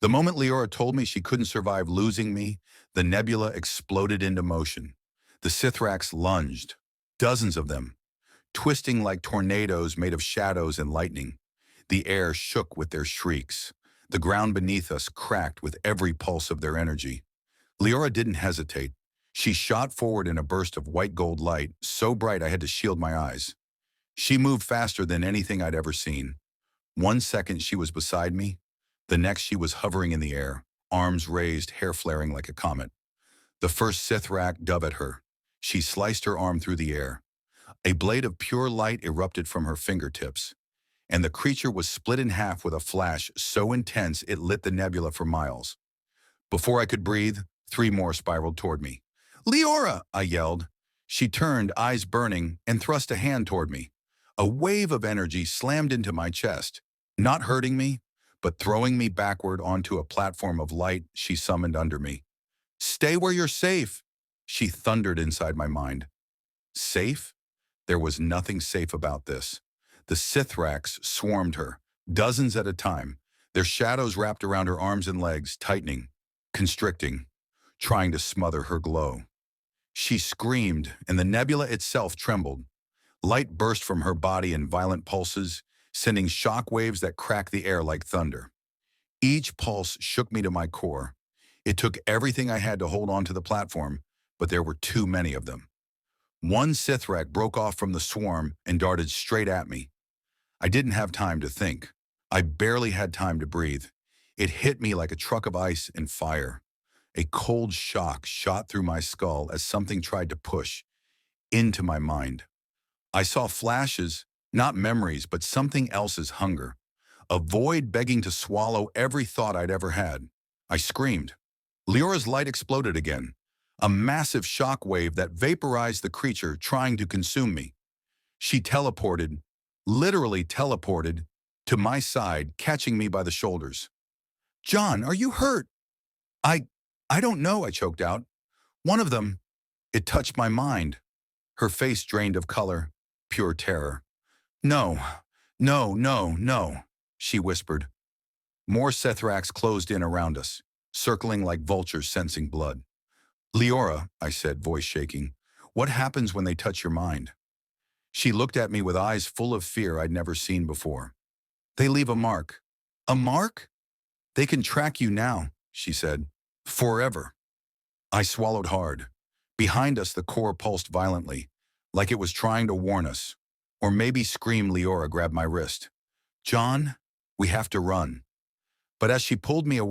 The moment Leora told me she couldn't survive losing me, the nebula exploded into motion. The Sithrax lunged, dozens of them, twisting like tornadoes made of shadows and lightning. The air shook with their shrieks. The ground beneath us cracked with every pulse of their energy. Leora didn't hesitate. She shot forward in a burst of white gold light, so bright I had to shield my eyes. She moved faster than anything I'd ever seen. 1 second she was beside me, the next she was hovering in the air, arms raised, hair flaring like a comet. The first Sithrak dove at her. She sliced her arm through the air. A blade of pure light erupted from her fingertips, and the creature was split in half with a flash so intense it lit the nebula for miles. Before I could breathe, 3 more spiraled toward me. "Leora!" I yelled. She turned, eyes burning, and thrust a hand toward me. A wave of energy slammed into my chest, not hurting me, but throwing me backward onto a platform of light she summoned under me. "Stay where you're safe," she thundered inside my mind. Safe? There was nothing safe about this. The Sithrax swarmed her, dozens at a time, their shadows wrapped around her arms and legs, tightening, constricting, trying to smother her glow. She screamed, and the nebula itself trembled. Light burst from her body in violent pulses, sending shock waves that cracked the air like thunder. Each pulse shook me to my core. It took everything I had to hold on to the platform, but there were too many of them. One Sithrak broke off from the swarm and darted straight at me. I didn't have time to think. I barely had time to breathe. It hit me like a truck of ice and fire. A cold shock shot through my skull as something tried to push into my mind. I saw flashes, not memories, but something else's hunger. A void begging to swallow every thought I'd ever had. I screamed. Leora's light exploded again. A massive shock wave that vaporized the creature trying to consume me. She teleported, literally teleported, to my side, catching me by the shoulders. "John, are you hurt?" I, I don't know, I choked out. "One of them." It touched my mind. Her face drained of color, pure terror. "No, no, no, no," she whispered. More Sethrax closed in around us, circling like vultures sensing blood. "Leora," I said, voice shaking, "what happens when they touch your mind?" She looked at me with eyes full of fear I'd never seen before. "They leave a mark." "A mark?" "They can track you now," she said. "Forever." I swallowed hard. Behind us, the core pulsed violently, like it was trying to warn us. Or maybe scream. Leora grabbed my wrist. "John, we have to run." But as she pulled me away,